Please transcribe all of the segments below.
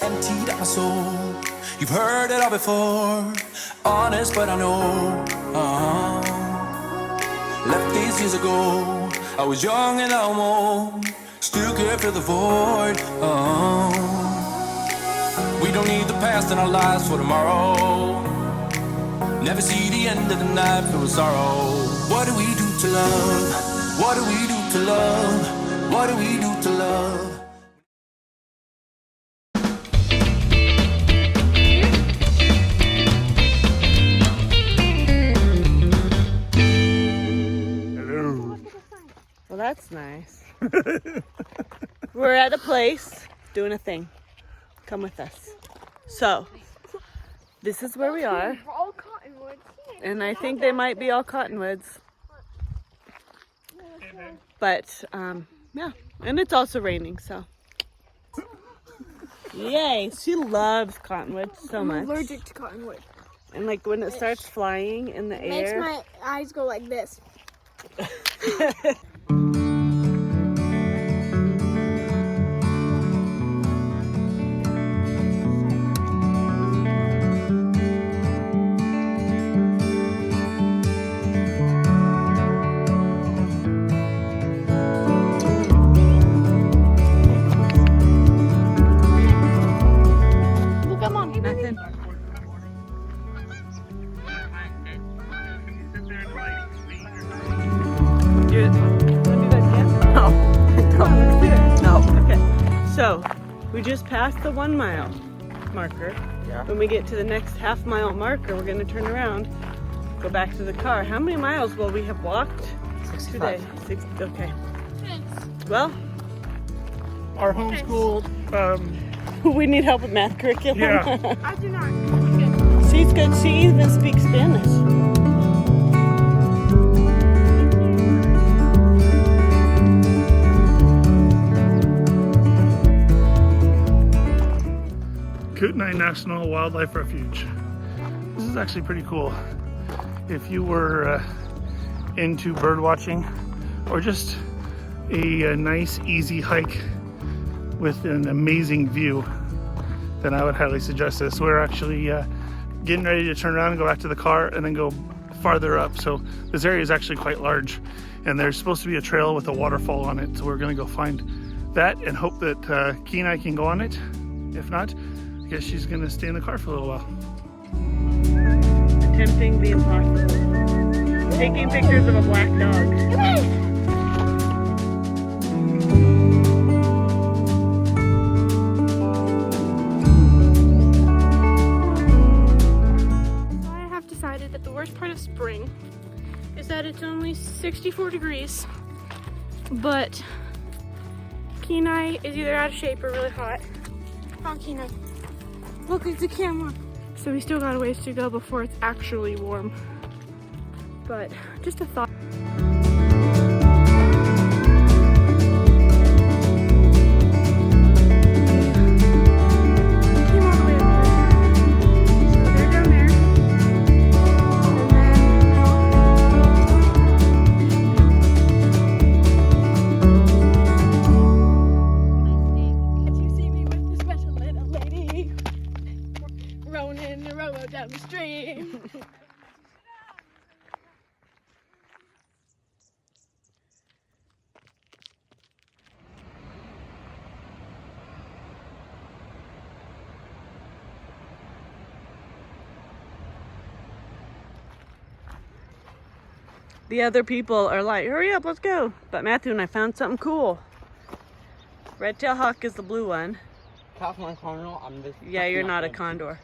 guaranteed at my soul. You've heard it all before, honest but I know. Left these years ago, I was young and almost still could fill the void. We don't need the past in our lives for tomorrow. Never see the end of the night filled with sorrow. What do we do to love? What do we do to love? What do we do to love? Well, that's nice. We're at a place doing a thing. Come with us. So, this is where we are. And I think they might be all cottonwoods. But, yeah. And it's also raining, so. Yay! She loves cottonwood so much. I'm allergic to cottonwood. And like when it starts flying in the air. Makes my eyes go like this. So, we just passed the 1 mile marker. Yeah. When we get to the next half-mile marker, we're going to turn around, go back to the car. How many miles will we have walked 65. today? Okay. Well, Our homeschooled, we need help with math curriculum. Yeah. I do not. She's good. She even speaks Spanish. Kootenai National Wildlife Refuge. This is actually pretty cool. If you were into bird watching or just a nice easy hike with an amazing view, then I would highly suggest this. We're actually getting ready to turn around and go back to the car and then go farther up. So this area is actually quite large and there's supposed to be a trail with a waterfall on it. So we're gonna go find that and hope that Kootenai can go on it. If not, I guess she's gonna stay in the car for a little while. Attempting the impossible. Taking pictures of a black dog. I have decided that the worst part of spring is that it's only 64 degrees, but Kootenai is either out of shape or really hot. Oh, Kootenai. Look at the camera. So we still got a ways to go before it's actually warm. But just a thought. Came all the way up here. So they're down there. And then you see me with this special little lady rowing in the rowboat down the stream. The other people are like, hurry up, let's go. But Matthew and I found something cool. Red-tailed hawk is the blue one. Yeah, you're not a condor.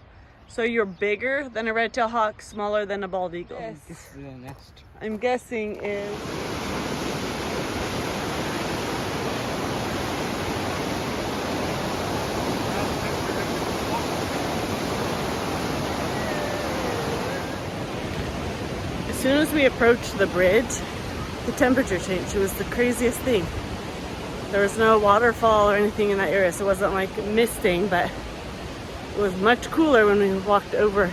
So you're bigger than a red-tailed hawk, smaller than a bald eagle. Yes. This is the next. I'm guessing is... As soon as we approached the bridge, the temperature changed. It was the craziest thing. There was no waterfall or anything in that area, so it wasn't like misting, but it was much cooler when we walked over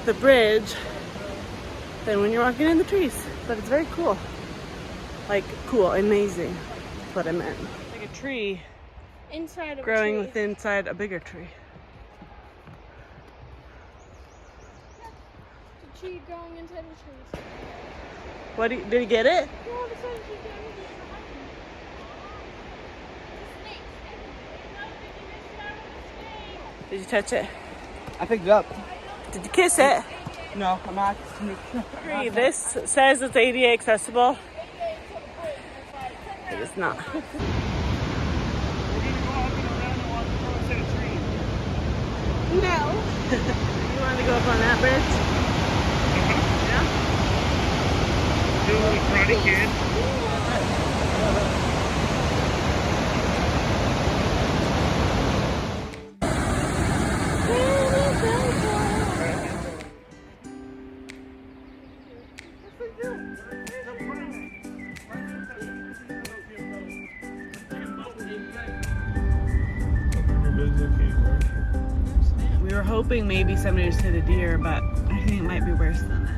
the bridge than when you're walking in the trees. But it's very cool. Like, cool, amazing, is what I meant. Like a tree inside of growing a tree. with inside a bigger tree. It's a tree growing inside the trees. What did you get it? Yeah, all of a sudden she's doing this for hiking. Did you touch it? I picked it up. Did you kiss it? No, I'm not. This says it's ADA accessible. It is not. We're gonna go up and around and walk across that tree. No. You want to go up on that bridge? Yeah? Do a little Karate Kid. We were hoping maybe somebody just hit a deer, but I think it might be worse than that.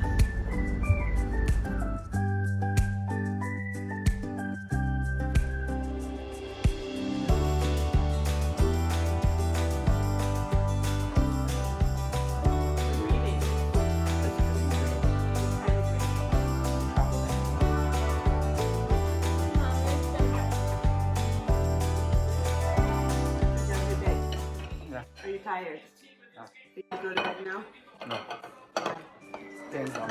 Are you tired? No. You go to bed now? No. Game's on.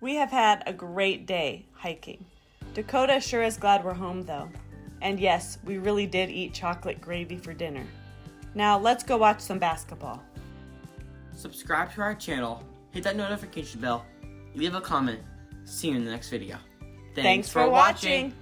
We have had a great day hiking. Dakota sure is glad we're home though. And yes, we really did eat chocolate gravy for dinner. Now let's go watch some basketball. Subscribe to our channel, hit that notification bell, leave a comment. See you in the next video. Thanks for watching.